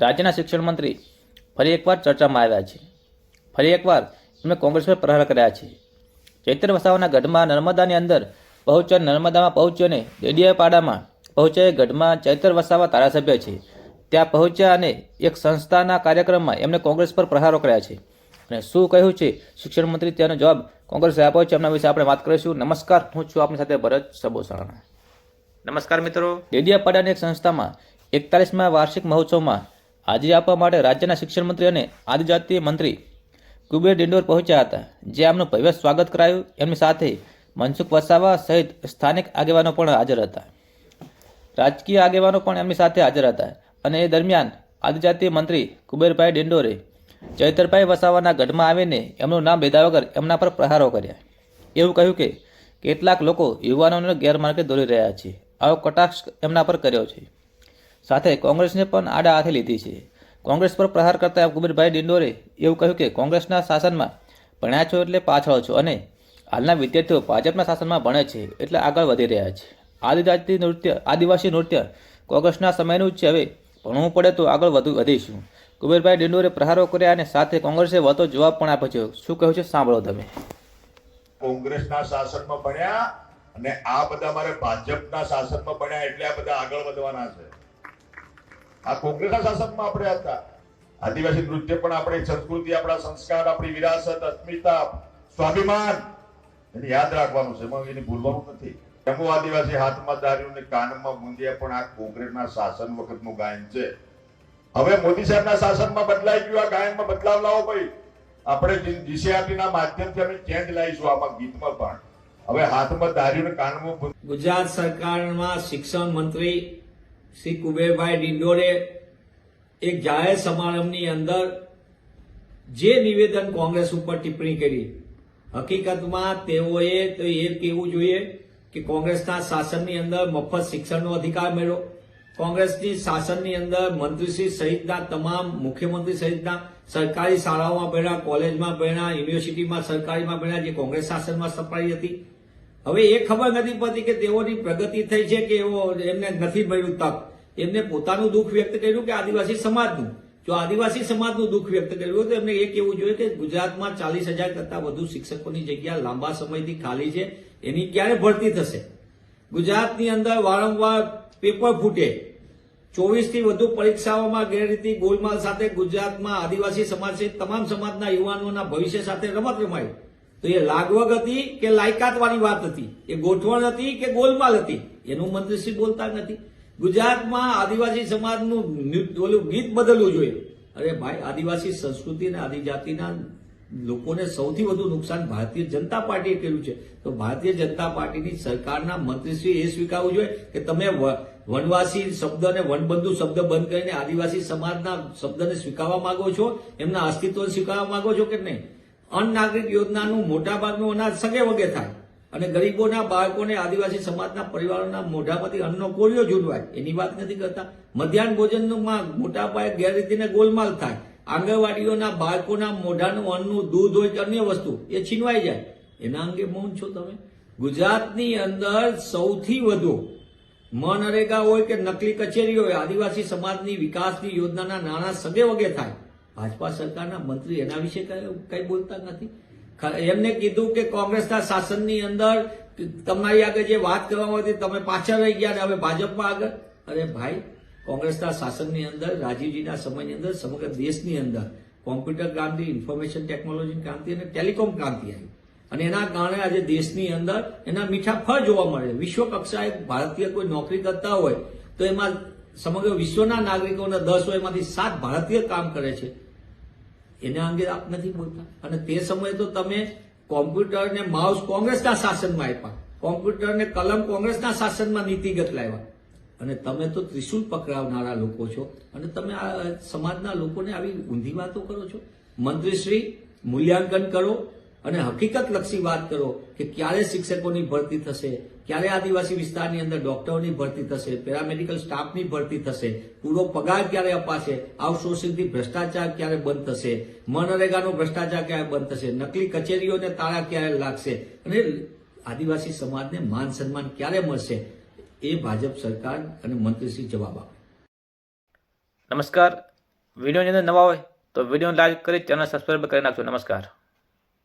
રાજ્યના શિક્ષણ મંત્રી ફરી એકવાર ચર્ચામાં આવ્યા છે. ફરી એકવાર એમણે કોંગ્રેસ પર પ્રહાર કર્યા છે. ચૈતર વસાવાના ગઢમાં નર્મદાની અંદર પહોંચ્યા, નર્મદામાં પહોંચ્યો અને ડેડિયાપાડામાં પહોંચ્યા. ગઢમાં ચૈતર વસાવા ધારાસભ્ય છે, ત્યાં પહોંચ્યા અને એક સંસ્થાના કાર્યક્રમમાં એમણે કોંગ્રેસ પર પ્રહારો કર્યા છે. અને શું કહ્યું છે શિક્ષણ મંત્રી, તેનો જવાબ કોંગ્રેસે આપ્યો છે. એમના વિશે આપણે વાત કરીશું. નમસ્કાર, હું છું આપની સાથે ભરત સબોસાણા. નમસ્કાર મિત્રો. ડેડિયાપાડાની એક સંસ્થામાં 41મા વાર્ષિક મહોત્સવમાં હાજરી આપવા માટે રાજ્યના શિક્ષણ મંત્રી અને આદિજાતિ મંત્રી કુબેર ડિંડોર પહોંચ્યા હતા, જે આમનું ભવ્ય સ્વાગત કરાયું. એમની સાથે મનસુખ વસાવા સહિત સ્થાનિક આગેવાનો પણ હાજર હતા. રાજકીય આગેવાનો પણ એમની સાથે હાજર હતા. અને એ દરમિયાન આદિજાતિ મંત્રી કુબેરભાઈ ડિંડોરે ચૈતરભાઈ વસાવાના ગઢમાં આવીને એમનું નામ લીધા વગર એમના પર પ્રહારો કર્યા. એવું કહ્યું કે કેટલાક લોકો યુવાનોને ગેરમાર્ગે દોરી રહ્યા છે. આવો કટાક્ષ એમના પર કર્યો છે. સાથે કોંગ્રેસને પણ આડા હાથે લીધી છે. કોંગ્રેસ પર પ્રહાર કરતા કુબેરભાઈ ડિંડોરે એવું કહ્યું કે કોંગ્રેસના શાસનમાં ભણ્યા છો એટલે પાછળ છો, અને હાલના વિદ્યાર્થીઓ ભાજપના શાસનમાં ભણે છે એટલે આગળ વધી રહ્યા છે. આદિવાસી નૃત્ય કોંગ્રેસના સમયનું જ છે, હવે ભણવું પડે તો આગળ વધીશું. કુબેરભાઈ ડિંડોરે પ્રહારો કર્યા અને સાથે કોંગ્રેસે વધુ જવાબ પણ આપ્યો છે. શું કહ્યું છે સાંભળો તમે. કોંગ્રેસના શાસનમાં ભણ્યા અને આ બધા મારે ભાજપના શાસનમાં ભણ્યા એટલે આ બધા આગળ વધવાના છે. આ કોંગ્રેસના શાસનમાં આપણે હતા. આદિવાસી નૃત્ય પણ આપણી સંસ્કૃતિ, આપણા સંસ્કાર, આપણી વિરાસત, અસ્મિતા, સ્વાભિમાન એને યાદ રાખવાનું છે, એમાં એને ભૂલવાનું નથી. એમો આદિવાસી હાથમાં દાર્યું ને કાનમાં ગુંજ્યા પણ આ કોંગ્રેસના શાસન વખતનું ગાયન છે. હવે મોદી સાહેબના શાસનમાં બદલાઈ ગયું. આ ગાયનમાં બદલાવ લાવો ભાઈ. આપણે જીસીઆરટીના માધ્યમથી અમે ચેન્જ લાવીશું આમાં ગીતમાં પણ. હવે હાથમાં દાર્યું ને કાનમાં. ગુજરાત સરકારમાં શિક્ષણ મંત્રી શ્રી કુબેરભાઈ ડિંડોરે એક જાહેર સમારંભની અંદર જે નિવેદન કોંગ્રેસ ઉપર ટિપ્પણી કરી, હકીકતમાં તેઓએ તો એ કહેવું જોઈએ કે કોંગ્રેસના શાસનની અંદર મફત શિક્ષણનો અધિકાર મળ્યો. કોંગ્રેસની શાસનની અંદર મંત્રીશ્રી સહિતના તમામ, મુખ્યમંત્રી સહિતના સરકારી શાળાઓમાં ભણ્યા, કોલેજમાં ભણ્યા, યુનિવર્સિટીમાં સરકારીમાં ભણ્યા, જે કોંગ્રેસ શાસનમાં સ્થપાઈ હતી. હવે એ ખબર નથી પડતી કે તેઓની પ્રગતિ થઈ છે કે એમને નથી મળ્યું તક. એમને પોતાનું દુઃખ વ્યક્ત કર્યું કે આદિવાસી સમાજનું. જો આદિવાસી સમાજનું દુઃખ વ્યક્ત કર્યું તો એમને એ કહેવું જોઈએ કે ગુજરાતમાં 40,000 કરતા વધુ શિક્ષકોની જગ્યા લાંબા સમયથી ખાલી છે, એની ક્યારે ભરતી થશે? ગુજરાતની અંદર વારંવાર પેપર ફૂટે, 24 થી વધુ પરીક્ષાઓમાં ગેરરીતિ ગોલમાલ સાથે ગુજરાતમાં આદિવાસી સમાજ સહિત તમામ સમાજના યુવાનોના ભવિષ્ય સાથે રમત રમાય. તો એ લાગવગ હતી કે લાયકાત વાળી વાત હતી? એ ગોઠવણ હતી કે ગોલમાલ હતી? એનું મંત્રીશ્રી બોલતા નથી. ગુજરાતમાં આદિવાસી સમાજનું ઓલું ગીત બદલવું જોઈએ. અરે ભાઈ, આદિવાસી સંસ્કૃતિ અને આદિજાતિના લોકોને સૌથી વધુ નુકસાન ભારતીય જનતા પાર્ટીએ કર્યું છે. તો ભારતીય જનતા પાર્ટીની સરકારના મંત્રીશ્રી એ સ્વીકારવું જોઈએ કે તમે વનવાસી શબ્દ અને વનબંધુ શબ્દ બંધ કરીને આદિવાસી સમાજના શબ્દને સ્વીકારવા માંગો છો, એમના અસ્તિત્વને સ્વીકારવા માંગો છો કે નહીં? અન્ન નાગરિક યોજનાનું મોટાભાગનું અનાજ સગે વગે થાય અને ગરીબોના બાળકોને, આદિવાસી સમાજના પરિવારોના મોઢામાંથી અન્નનો કોળિયો ઝૂંટવાય, એની વાત નથી કરતા. મધ્યાહન ભોજનમાં મોટા પાયે ગેરરીતિને ગોલમાલ થાય. આંગણવાડીઓના બાળકોના મોઢાનું અન્નનું દૂધ હોય કે અન્ય વસ્તુ એ છીનવાઈ જાય. એના અંગે મૌન છો તમે. ગુજરાતની અંદર સૌથી વધુ મનરેગા હોય કે નકલી કચેરી હોય, આદિવાસી સમાજની વિકાસની યોજનાના નાણાં સગે વગે થાય. ભાજપા સરકારના મંત્રી એના વિશે કઈ બોલતા નથી. એમને કીધું કે કોંગ્રેસના શાસનની અંદર તમારી આગળ જે વાત કરવામાં હતી તમે પાછળ રહી ગયા ને હવે ભાજપમાં આગળ. અરે ભાઈ, કોંગ્રેસના શાસનની અંદર, રાજીવજીના સમયની અંદર સમગ્ર દેશની અંદર કોમ્પ્યુટર ક્રાંતિ, ઇન્ફોર્મેશન ટેકનોલોજી ક્રાંતિ અને ટેલિકોમ ક્રાંતિ આવી. અને એના કારણે આજે દેશની અંદર એના મીઠા ફળ જોવા મળે. વિશ્વ કક્ષાએ ભારતીય કોઈ નોકરી કરતા હોય તો એમાં સમગ્ર વિશ્વના નાગરિકોના 10 હોય એમાંથી 7 ભારતીય કામ કરે છે. એના અંગે આપ નથી બોલતા. અને તે સમયે તો તમે કોમ્પ્યુટર ને માઉસ કોંગ્રેસના શાસનમાં આપ્યા, કોમ્પ્યુટર ને કલમ કોંગ્રેસના શાસનમાં નીતિગત લાવ્યા. અને તમે તો ત્રિશુલ પકડાવનારા લોકો છો અને તમે આ સમાજના લોકોને આવી ઊંધી વાતો કરો છો. મંત્રીશ્રી, મૂલ્યાંકન કરો અને હકીકતલક્ષી વાત કરો કે ક્યારે શિક્ષકોની ભરતી થશે, ક્યારે આદિવાસી વિસ્તારની અંદર ડોક્ટરોની ભરતી થશે, પેરામેડિકલ સ્ટાફની ભરતી થશે, પૂરો પગાર ક્યારે અપાશે, આઉટસોર્સિંગથી ભ્રષ્ટાચાર ક્યારે બંધ થશે, મનરેગાનો ભ્રષ્ટાચાર ક્યારે બંધ થશે, નકલી કચેરીઓને તાળા ક્યારે લાગશે અને આદિવાસી સમાજને માન સન્માન ક્યારે મળશે? એ ભાજપ સરકાર અને મંત્રીશ્રી જવાબ આપે. નમસ્કાર. વિડીયોની અંદર નવા હોય તો વિડીયોને લાઈક કરી ચેનલ સબસ્ક્રાઈબ કરી નાખજો. નમસ્કાર.